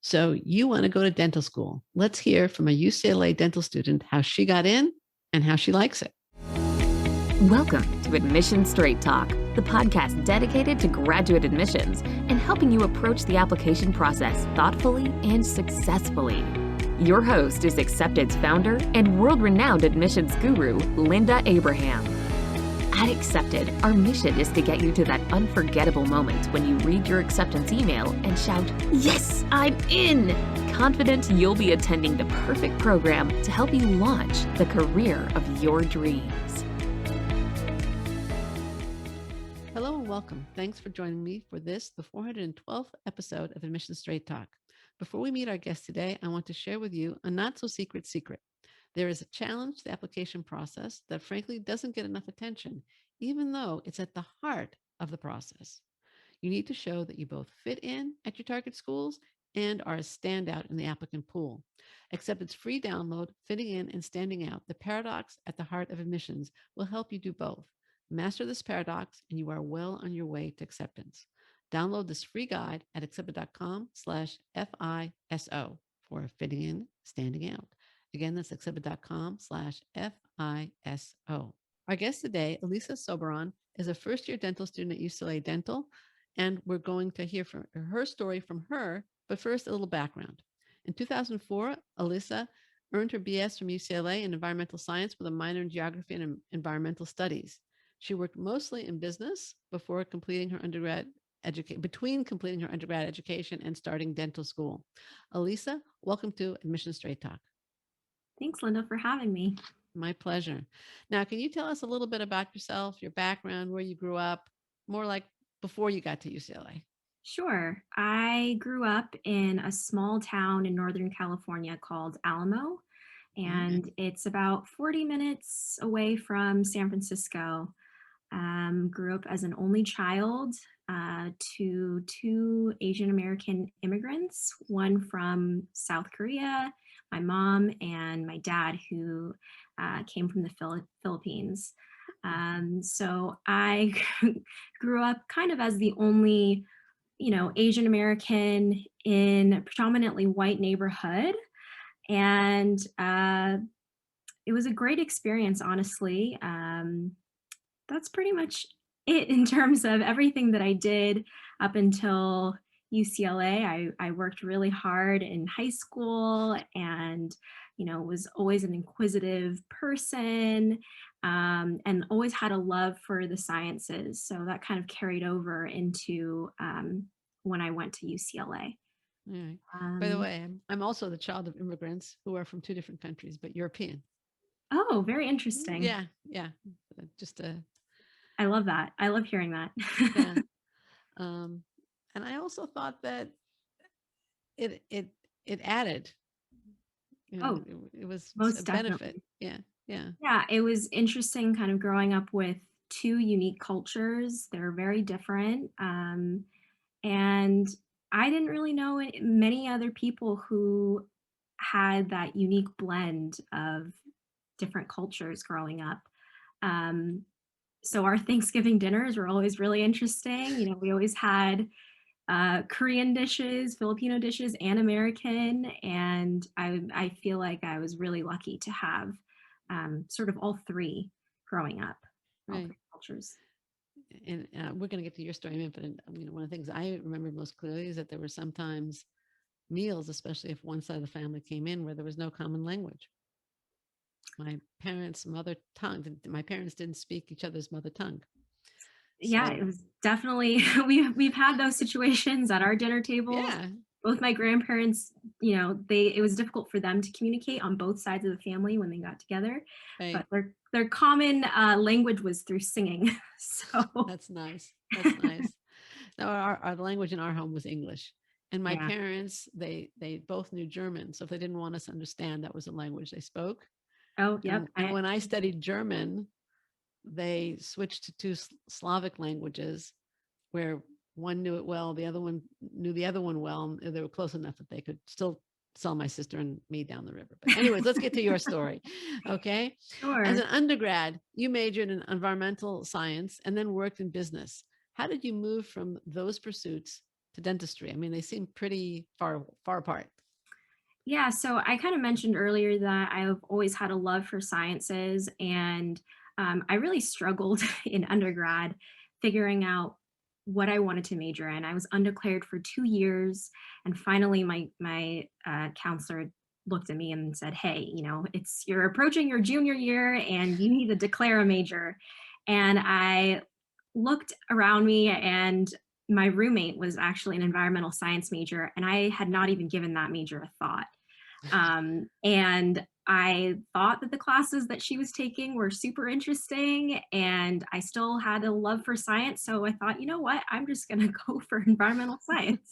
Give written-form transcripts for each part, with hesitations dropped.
So you want to go to dental school. Let's hear from a UCLA dental student how she got in and how she likes it. Welcome to Admission Straight Talk, the podcast dedicated to graduate admissions and helping you approach the application process thoughtfully and successfully. Your host is Accepted's founder and world-renowned admissions guru, Linda Abraham. At Accepted, our mission is to get you to that unforgettable moment when you read your acceptance email and shout, "Yes, I'm in!" Confident you'll be attending the perfect program to help you launch the career of your dreams. Hello and welcome. Thanks for joining me for this, the 412th episode of Admission Straight Talk. Before we meet our guest today, I want to share with you a not-so-secret secret. There is a challenge to the application process that frankly doesn't get enough attention, even though it's at the heart of the process. You need to show that you both fit in at your target schools and are a standout in the applicant pool. Except its free download, Fitting In and Standing Out, the paradox at the heart of admissions, will help you do both. Master this paradox and you are well on your way to acceptance. Download this free guide at accepted.com/FISO for Fitting In, Standing Out. Again, that's accepted.com/FISO. Our guest today, Ellisa Soberon, is a first-year dental student at UCLA Dental, and we're going to hear from her story from her, but first, a little background. In 2004, Ellisa earned her BS from UCLA in environmental science with a minor in geography and environmental studies. She worked mostly in business before completing her between completing her undergrad education and starting dental school. Ellisa, welcome to Admission Straight Talk. Thanks, Linda, for having me. My pleasure. Now, can you tell us a little bit about yourself, your background, where you grew up, more like before you got to UCLA? Sure. I grew up in a small town in Northern California called Alamo, and it's about 40 minutes away from San Francisco. Grew up as an only child to two Asian American immigrants, one from South Korea, my mom, and my dad, who came from the Philippines. So I grew up kind of as the only, Asian American in a predominantly white neighborhood. And it was a great experience, honestly. That's pretty much it in terms of everything that I did up until UCLA. I worked really hard in high school and, was always an inquisitive person, and always had a love for the sciences. So that kind of carried over into when I went to UCLA. All right. By the way, I'm also the child of immigrants who are from two different countries, but European. Oh, very interesting. Yeah. Just I love that. I love hearing that. yeah. And I also thought that it added. It was most a benefit. definitely. Yeah. Yeah, it was interesting kind of growing up with two unique cultures. They're very different. And I didn't really know many other people who had that unique blend of different cultures growing up. So our Thanksgiving dinners were always really interesting. We always had Korean dishes, Filipino dishes, and American. And I feel like I was really lucky to have sort of all three growing up, all three cultures. And we're going to get to your story in a minute, but one of the things I remember most clearly is that there were sometimes meals, especially if one side of the family came in, where there was no common language. My parents' mother tongue. My parents didn't speak each other's mother tongue. Yeah, it was definitely we've had those situations at our dinner tables. Yeah. Both my grandparents, it was difficult for them to communicate on both sides of the family when they got together. Right. But their common language was through singing. So that's nice. That's nice. Now our language in our home was English. And my parents, they both knew German. So if they didn't want us to understand, that was the language they spoke. Oh, yep. And when I studied German, they switched to two Slavic languages where one knew it well, the other one knew the other one well. And they were close enough that they could still sell my sister and me down the river. But anyways, let's get to your story. Okay. Sure. As an undergrad, you majored in environmental science and then worked in business. How did you move from those pursuits to dentistry? I mean, they seem pretty far apart. Yeah, so I kind of mentioned earlier that I've always had a love for sciences, and I really struggled in undergrad figuring out what I wanted to major in. I was undeclared for 2 years, and finally, my counselor looked at me and said, "Hey, you're approaching your junior year, and you need to declare a major." And I looked around me, and my roommate was actually an environmental science major, and I had not even given that major a thought. And I thought that the classes that she was taking were super interesting, and I still had a love for science. So I thought, you know what, I'm just going to go for environmental science.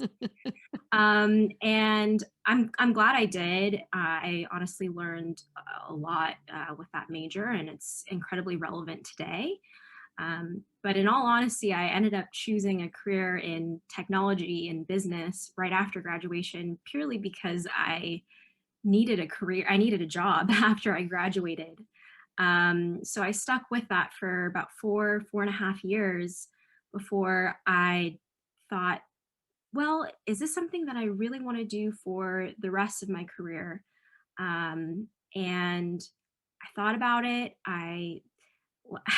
And I'm glad I did. I honestly learned a lot with that major, and it's incredibly relevant today. But in all honesty, I ended up choosing a career in technology and business right after graduation purely because I needed a career. I needed a job after I graduated. So I stuck with that for about 4.5 years before I thought, well, is this something that I really want to do for the rest of my career? And I thought about it. I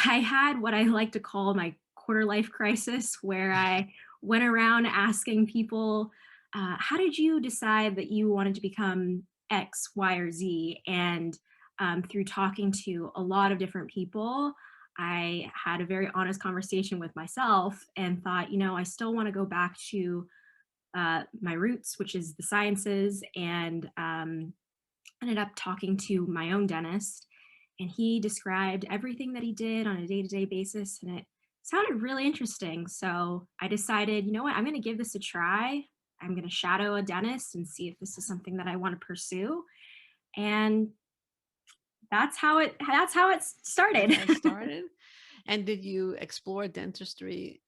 had what I like to call my quarter life crisis, where I went around asking people, how did you decide that you wanted to become X, Y, or Z? And through talking to a lot of different people, I had a very honest conversation with myself and thought, I still want to go back to my roots, which is the sciences, and ended up talking to my own dentist, and he described everything that he did on a day-to-day basis, and it sounded really interesting. So I decided, you know what, I'm going to give this a try. I'm going to shadow a dentist and see if this is something that I want to pursue. And that's how it That's started. how it started. And did you explore dentistry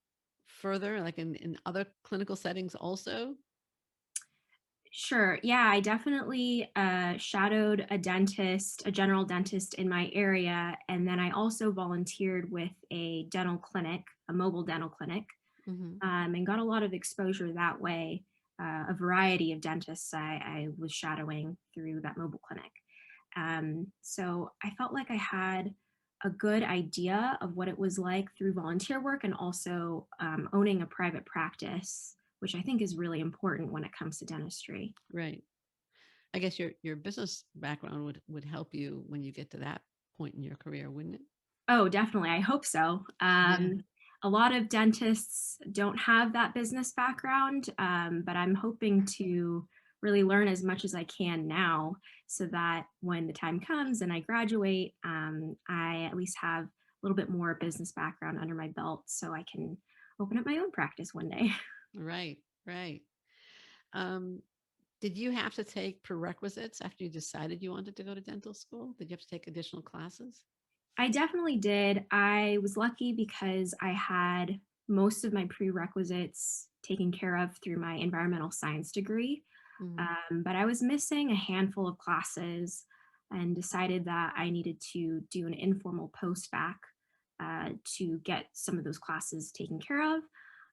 further, like in other clinical settings also? Sure. Yeah, I definitely shadowed a general dentist in my area. And then I also volunteered with a dental clinic, a mobile dental clinic, Hmm. and got a lot of exposure that way. A variety of dentists I was shadowing through that mobile clinic. So I felt like I had a good idea of what it was like through volunteer work, and also owning a private practice, which I think is really important when it comes to dentistry. Right. I guess your business background would help you when you get to that point in your career, wouldn't it? Oh, definitely. I hope so. Yeah. A lot of dentists don't have that business background, but I'm hoping to really learn as much as I can now, so that when the time comes and I graduate, I at least have a little bit more business background under my belt so I can open up my own practice one day. Right. Right. Um, did you have to take prerequisites after you decided you wanted to go to dental school? Did you have to take additional classes? I definitely did. I was lucky because I had most of my prerequisites taken care of through my environmental science degree. Hmm. But I was missing a handful of classes and decided that I needed to do an informal post-bac to get some of those classes taken care of.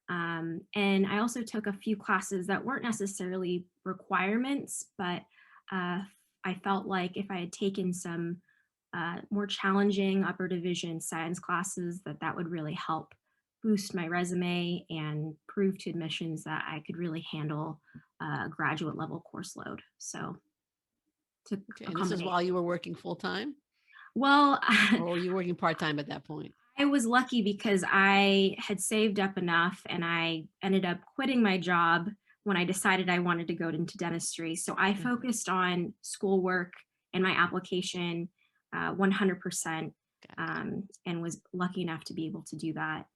And I also took a few classes that weren't necessarily requirements, but uh, I felt like if I had taken some more challenging upper division science classes, that would really help boost my resume and prove to admissions that I could really handle a graduate level course load. So took Okay. a And this is combination. while you were working full time, Well, or were you working part time at that point? I was lucky because I had saved up enough, and I ended up quitting my job when I decided I wanted to go into dentistry. So I Mhm. focused on schoolwork and my application 100%, Gotcha. and was lucky enough to be able to do that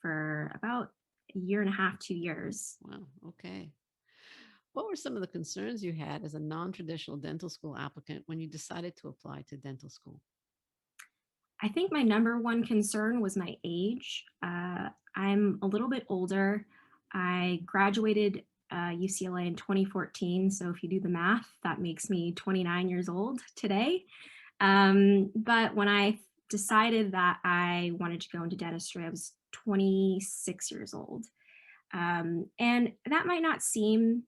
for about a year and a half, 2 years. Wow. Okay. What were some of the concerns you had as a non traditional dental school applicant when you decided to apply to dental school? I think my number one concern was my age. I'm a little bit older. I graduated UCLA in 2014. So if you do the math, that makes me 29 years old today. But when I decided that I wanted to go into dentistry, I was 26 years old. And that might not seem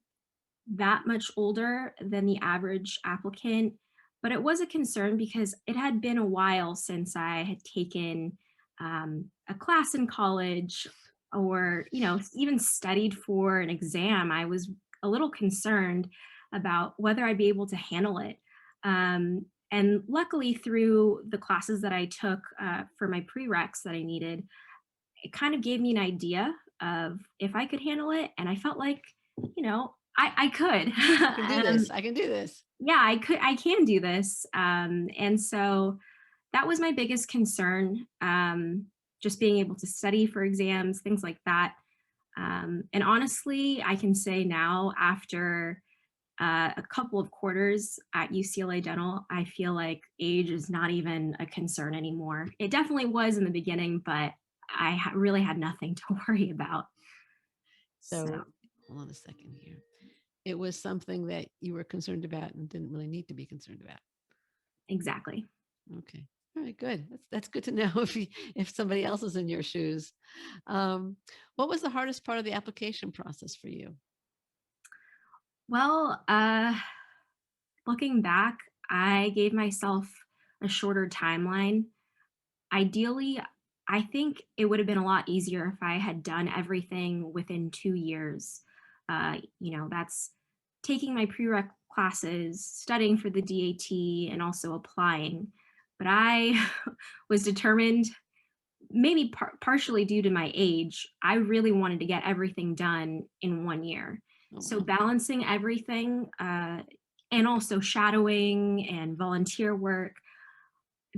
that much older than the average applicant, but it was a concern because it had been a while since I had taken a class in college or, even studied for an exam. I was a little concerned about whether I'd be able to handle it. And luckily, through the classes that I took for my prereqs that I needed, it kind of gave me an idea of if I could handle it. And I felt like, I could. I can do this. I can do this. Yeah, I can do this. And so that was my biggest concern. Just being able to study for exams, things like that. And honestly, I can say now after a couple of quarters at UCLA Dental, I feel like age is not even a concern anymore. It definitely was in the beginning, but I really had nothing to worry about. So hold on a second here. It was something that you were concerned about and didn't really need to be concerned about. Exactly. Okay. All right, good. That's good to know if somebody else is in your shoes. What was the hardest part of the application process for you? Well, looking back, I gave myself a shorter timeline. Ideally, I think it would have been a lot easier if I had done everything within 2 years. That's taking my prereq classes, studying for the DAT, and also applying. But I was determined, maybe partially due to my age, I really wanted to get everything done in 1 year. Oh, So wow. balancing everything and also shadowing and volunteer work,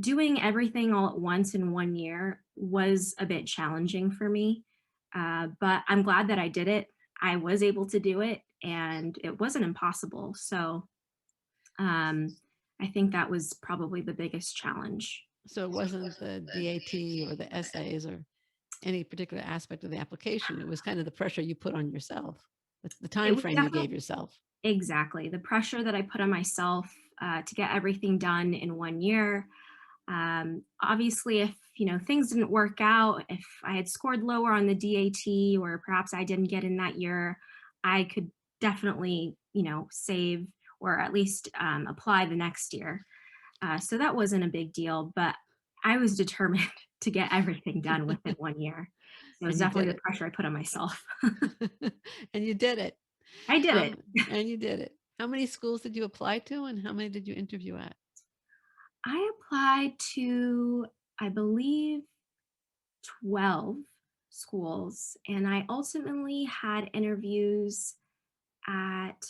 doing everything all at once in 1 year was a bit challenging for me. But I'm glad that I did it. I was able to do it and it wasn't impossible. So I think that was probably the biggest challenge. So it wasn't the DAT or the essays or any particular aspect of the application. It was kind of the pressure you put on yourself, the It time was frame you gave definitely yourself. exactly the pressure that I put on myself to get everything done in 1 year. Obviously, if things didn't work out, if I had scored lower on the DAT or perhaps I didn't get in that year, I could definitely save or at least apply the next year. So that wasn't a big deal, but I was determined to get everything done within 1 year. So it was And you did definitely the it. pressure I put on myself. And you did it. I did it. And you did it. How many schools did you apply to and how many did you interview at? I applied to, I believe, 12 schools, and I ultimately had interviews at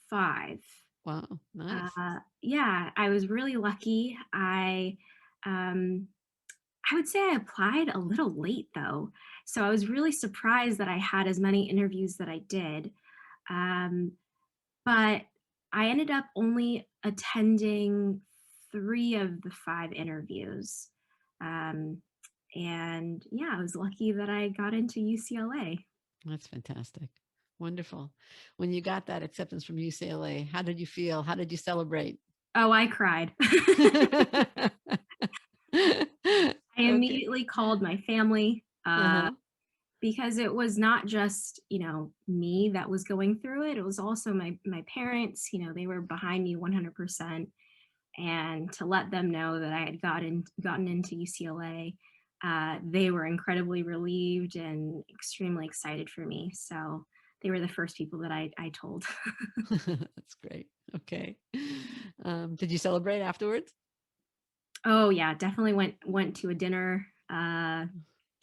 5. Wow, nice. Yeah, I was really lucky. Um, I would say I applied a little late though. So I was really surprised that I had as many interviews that I did. Um, but I ended up only attending 3 of the 5 interviews. Um, and yeah, I was lucky that I got into UCLA. That's fantastic. Wonderful. When you got that acceptance from UCLA, how did you feel? How did you celebrate? Oh, I cried. I Okay. immediately called my family Uh-huh. because it was not just, me that was going through it. It was also my parents, they were behind me 100%. And to let them know that I had gotten into UCLA, they were incredibly relieved and extremely excited for me. So they were the first people that I told. That's great. Okay. Did you celebrate afterwards? Oh yeah, definitely went to a dinner.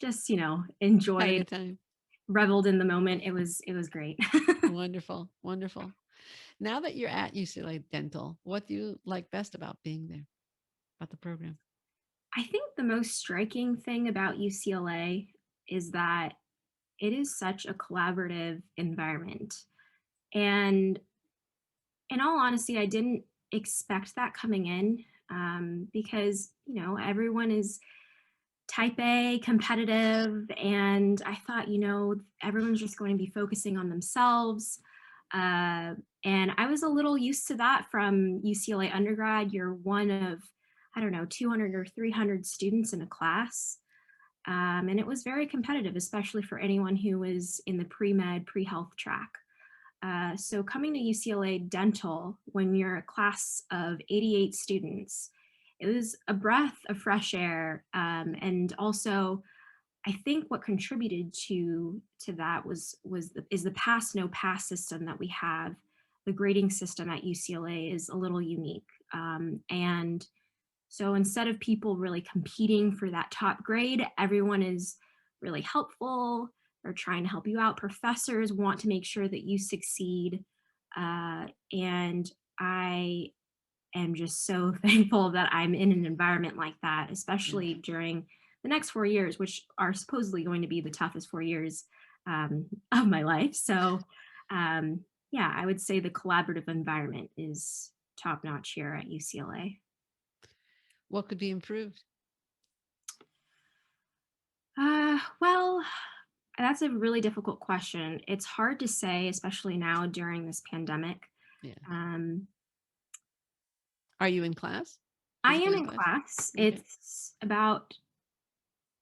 Just Had a enjoyed, good time. reveled in the moment. It was great. Wonderful. Wonderful. Now that you're at UCLA Dental, what do you like best about being there, about the program? I think the most striking thing about UCLA is that it is such a collaborative environment. And in all honesty, I didn't expect that coming in because, everyone is type A, competitive. And I thought, everyone's just going to be focusing on themselves. And I was a little used to that from UCLA undergrad. You're one of, I don't know, 200 or 300 students in a class. And it was very competitive, especially for anyone who was in the pre-med, pre-health track. So coming to UCLA Dental, when you're a class of 88 students, it was a breath of fresh air. And also, I think what contributed to that is the pass no pass system that we have. The grading system at UCLA is a little unique, and so instead of people really competing for that top grade, everyone is really helpful. They're trying to help you out. Professors want to make sure that you succeed. And I am just so thankful that I'm in an environment like that, Yeah. especially during the next 4 years, which are supposedly going to be the toughest 4 years of my life. So, yeah, I would say the collaborative environment is top notch here at UCLA. What could be improved? Well, that's a really difficult question. It's hard to say, especially now during this pandemic. Yeah. Um, Are you in class? I am Physically in in class? class. Okay. It's about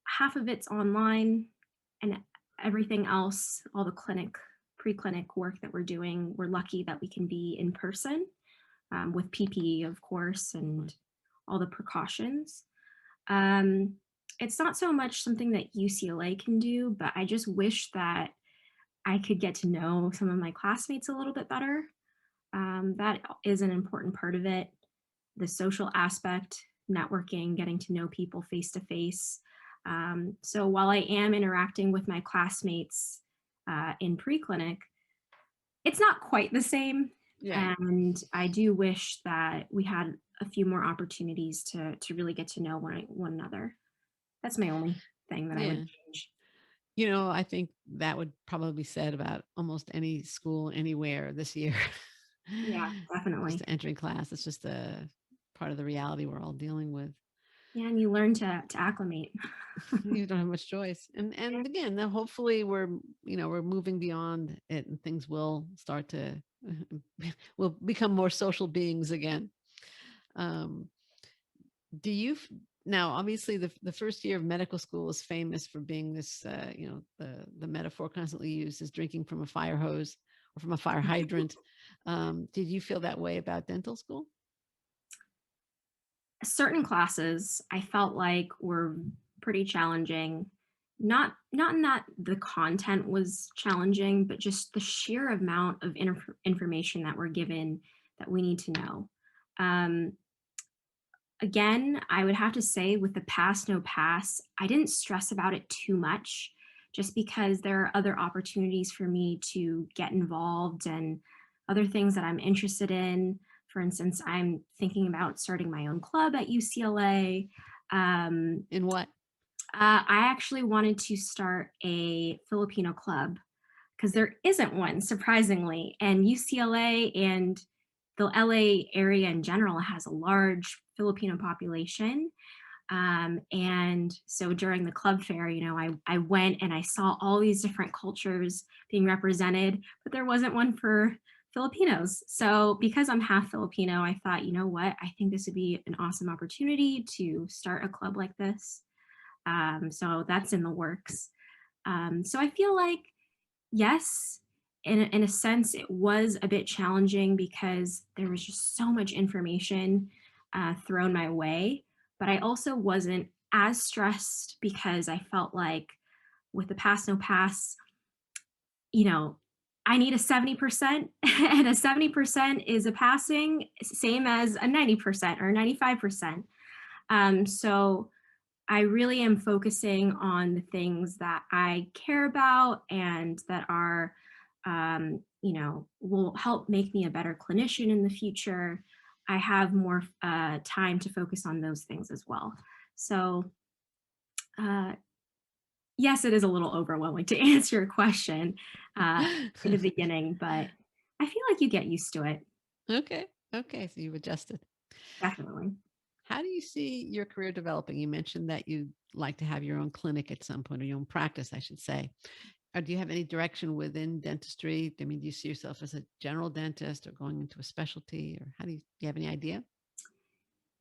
half of it's online, and everything else, all the pre-clinic work that we're doing, we're lucky that we can be in person with PPE, of course, Right. and all the precautions. Um, it's not so much something that UCLA can do, but I just wish that I could get to know some of my classmates a little bit better. That is an important part of it. The social aspect, networking, getting to know people face to face. So while I am interacting with my classmates in preclinic, it's not quite the same. Yeah. And I do wish that we had a few more opportunities to really get to know one another. That's my only thing that I would Yeah. change. I think that would probably be said about almost any school anywhere this year. Yeah, Just definitely. entering class, it's just a part of the reality we're all dealing with. Yeah, and you learn to acclimate. You don't have much choice. And again, then hopefully we're moving beyond it and things will start to will become more social beings again. Um, do you now obviously the first year of medical school is famous for being this the metaphor constantly used is drinking from a fire hose or from a fire hydrant. Did you feel that way about dental school? Certain classes I felt like were pretty challenging. Not in that the content was challenging, but just the sheer amount of information that we're given that we need to know. Um, Again, I would have to say with the pass no pass, I didn't stress about it too much just because there are other opportunities for me to get involved and other things that I'm interested in. For instance, I'm thinking about starting my own club at UCLA. Um, In what? I actually wanted to start a Filipino club because there isn't one, surprisingly. And UCLA and the LA area in general has a large Filipino population. And so during the club fair, I went and I saw all these different cultures being represented, but there wasn't one for Filipinos. So because I'm half Filipino, I thought, you know what, I think this would be an awesome opportunity to start a club like this. So that's in the works. So I feel like, yes, in a sense, it was a bit challenging because there was just so much information thrown my way. But I also wasn't as stressed because I felt like with the pass no pass, you know, I need a 70%, and a 70% is a passing, same as a 90% or 95%. So I really am focusing on the things that I care about and that are, will help make me a better clinician in the future. I have more time to focus on those things as well. So, uh, yes, it is a little overwhelming to answer your question in the beginning, but I feel like you get used to it, Okay. Okay. So you've adjusted. definitely. How do you see your career developing? You mentioned that you'd like to have your own clinic at some point, or your own practice, I should say. Or do you have any direction within dentistry? I mean, do you see yourself as a general dentist or going into a specialty, or do you have any idea?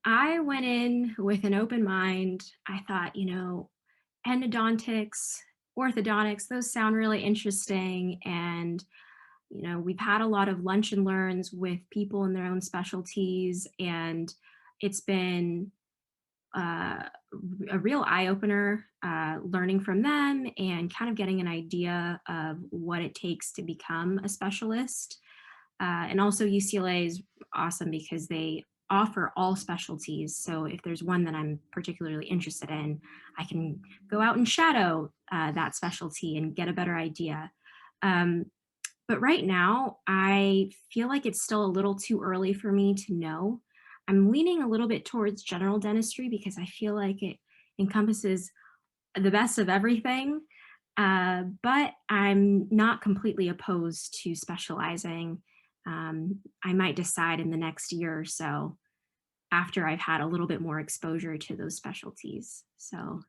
I went in with an open mind. I thought, endodontics, orthodontics, those sound really interesting. And, we've had a lot of lunch and learns with people in their own specialties, and it's been uh, a real eye opener, learning from them and kind of getting an idea of what it takes to become a specialist. And also, UCLA is awesome because they offer all specialties. So if there's one that I'm particularly interested in, I can go out and shadow that specialty and get a better idea. Um, but right now, I feel like it's still a little too early for me to know. I'm leaning a little bit towards general dentistry because I feel like it encompasses the best of everything. But I'm not completely opposed to specializing. I might decide in the next year or so after I've had a little bit more exposure to those specialties. So,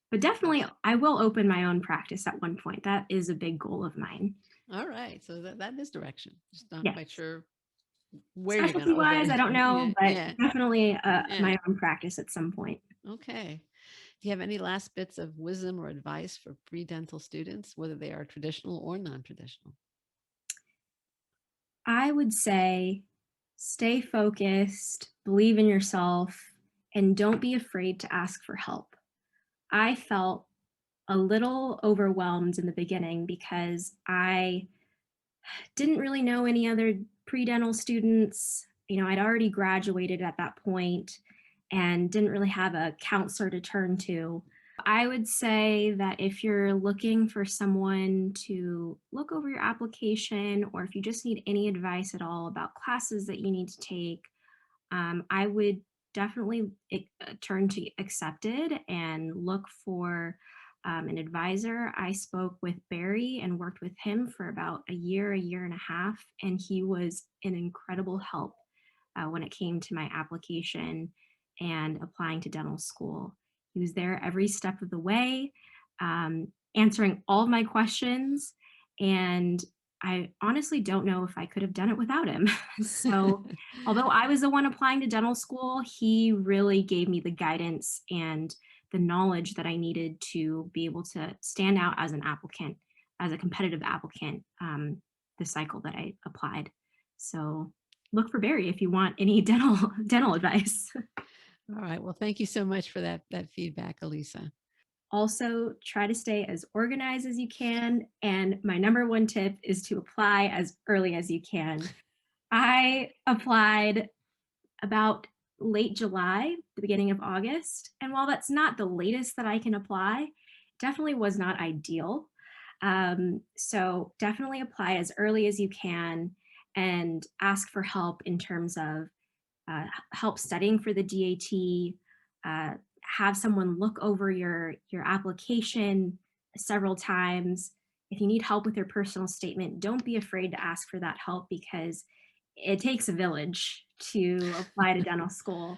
but definitely, I will open my own practice at one point. That is a big goal of mine. All right. So that is direction. Just not quite Yes. sure where you're going to Specialty open wise, I it. don't know, Yeah. but Yeah. definitely Yeah. my own practice at some point. Okay. Do you have any last bits of wisdom or advice for pre-dental students, whether they are traditional or non-traditional? I would say stay focused, believe in yourself, and don't be afraid to ask for help. I felt a little overwhelmed in the beginning because I didn't really know any other pre-dental students. I'd already graduated at that point and didn't really have a counselor to turn to. I would say that if you're looking for someone to look over your application, or if you just need any advice at all about classes that you need to take, I would definitely turn to Accepted and look for an advisor. I spoke with Barry and worked with him for about a year and a half, and he was an incredible help when it came to my application and applying to dental school. He was there every step of the way, answering all of my questions, and I honestly don't know if I could have done it without him. So, although I was the one applying to dental school, he really gave me the guidance and the knowledge that I needed to be able to stand out as an applicant, as a competitive applicant, the cycle that I applied. So look for Barry if you want any dental advice. All right. Well, thank you so much for that feedback, Ellisa. Also, try to stay as organized as you can. And my number one tip is to apply as early as you can. I applied about late July, the beginning of August. And while that's not the latest that I can apply, definitely was not ideal. So definitely apply as early as you can and ask for help in terms of help studying for the DAT, have someone look over your application several times. If you need help with your personal statement, don't be afraid to ask for that help because it takes a village to apply to dental school.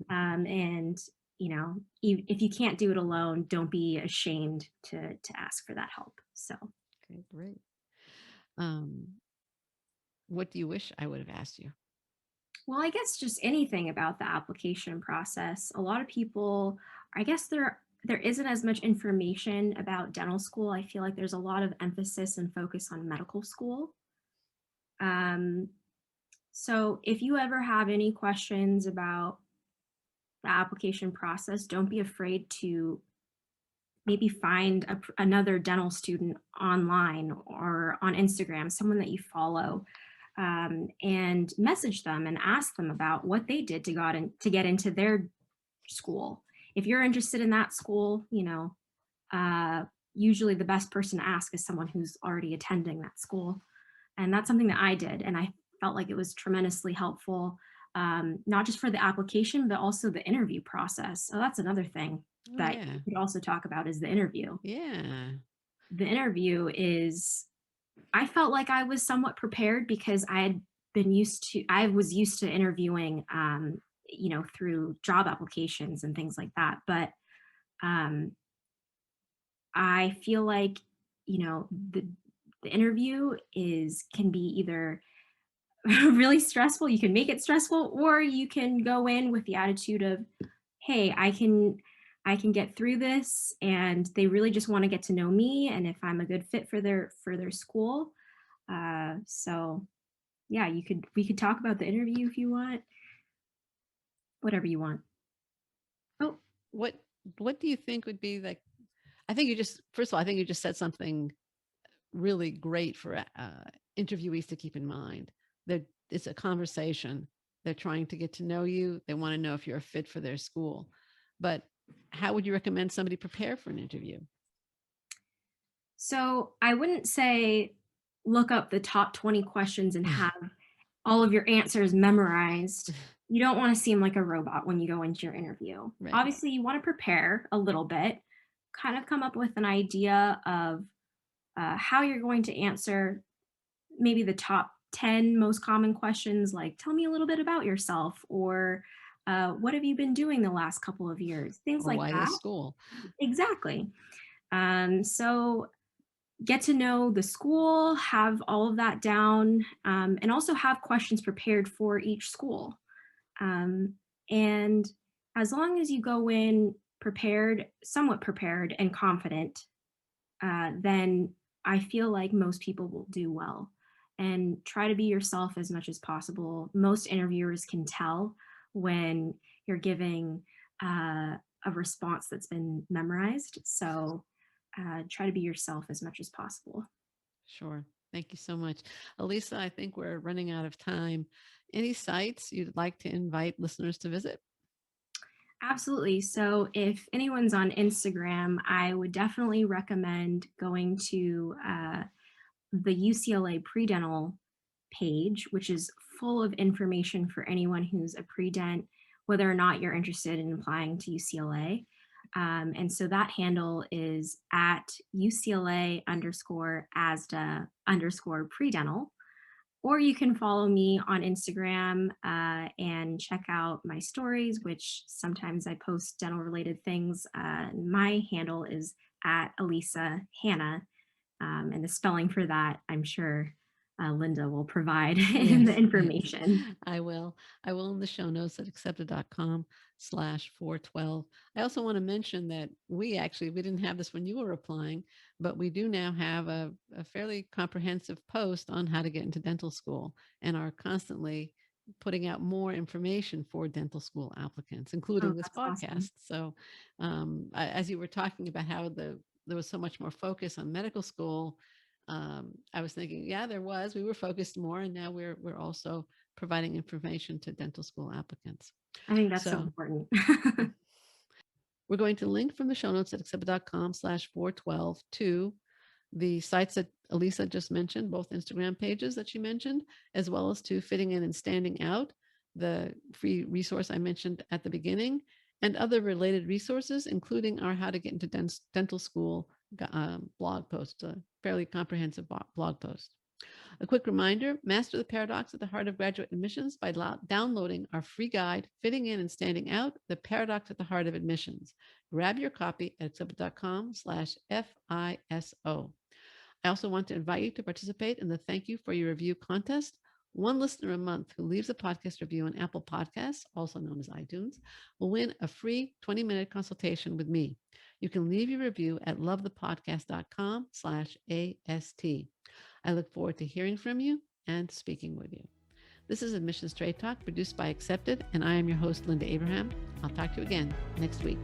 And if you can't do it alone, don't be ashamed to ask for that help. So, Okay, great. Um, what do you wish I would have asked you? well, I guess just anything about the application process. A lot of people, I guess there isn't as much information about dental school. I feel like there's a lot of emphasis and focus on medical school. Um, so if you ever have any questions about the application process, don't be afraid to maybe find another dental student online or on Instagram, someone that you follow, and message them and ask them about what they did to get into their school. If you're interested in that school, uh, usually the best person to ask is someone who's already attending that school. And that's something that I did. And I felt like it was tremendously helpful, not just for the application, but also the interview process. So that's another thing Oh, that yeah. you could also talk about is the interview. Yeah. The interview is, I felt like I was somewhat prepared because I was used to interviewing, through job applications and things like that. But um, I feel like, the interview can be either really stressful, you can make it stressful, or you can go in with the attitude of, hey, I can get through this, and they really just want to get to know me and if I'm a good fit for their school. So yeah, we could talk about the interview if you want, whatever you want. Oh, what what do you think would be like? I think you just first of all, I think you just said something really great for interviewees to keep in mind. That it's a conversation. They're trying to get to know you. They want to know if you're a fit for their school. But how would you recommend somebody prepare for an interview? So I wouldn't say look up the top 20 questions and have all of your answers memorized. You don't want to seem like a robot when you go into your interview. Right. Obviously, you want to prepare a little bit, kind of come up with an idea of how you're going to answer maybe the top 10 most common questions, like tell me a little bit about yourself, or what have you been doing the last couple of years? Things Or like why that. this school? Exactly. So get to know the school, have all of that down, and also have questions prepared for each school. Um, and as long as you go in prepared, somewhat prepared and confident, then I feel like most people will do well. And try to be yourself as much as possible. Most interviewers can tell when you're giving a response that's been memorized. So try to be yourself as much as possible. Sure. Thank you so much. Ellisa, I think we're running out of time. Any sites you'd like to invite listeners to visit? Absolutely. So if anyone's on Instagram, I would definitely recommend going to the UCLA Predental page, which is full of information for anyone who's a pre-dent, whether or not you're interested in applying to UCLA. And so that handle is at UCLA underscore ASDA underscore predental. Or you can follow me on Instagram and check out my stories, which sometimes I post dental related things. My handle is at Ellisa Hannah. And the spelling for that, I'm sure Linda will provide in the Yes, yes, information. I will. I will in the show notes at accepted.com/412. I also want to mention that we didn't have this when you were applying, but we do now have a fairly comprehensive post on how to get into dental school and are constantly putting out more information for dental school applicants, Oh, including this that's awesome. podcast. So, as you were talking about how there was so much more focus on medical school, I was thinking, yeah, we were focused more, and now we're also providing information to dental school applicants. I think that's so So important. we're going to link from the show notes at accepted.com/412 to the sites that Ellisa just mentioned, both Instagram pages that she mentioned, as well as to Fitting In and Standing Out, the free resource I mentioned at the beginning, and other related resources, including our How to Get into Dental School blog post, a fairly comprehensive blog post. A quick reminder, master the paradox at the heart of graduate admissions by downloading our free guide, Fitting In and Standing Out, the paradox at the heart of admissions. Grab your copy at accepted.com/FISO. I also want to invite you to participate in the Thank You for Your Review contest. One listener a month who leaves a podcast review on Apple Podcasts, also known as iTunes, will win a free 20-minute consultation with me. You can leave your review at lovethepodcast.com/AST. I look forward to hearing from you and speaking with you. This is Admission Straight Talk, produced by Accepted, and I am your host, Linda Abraham. I'll talk to you again next week.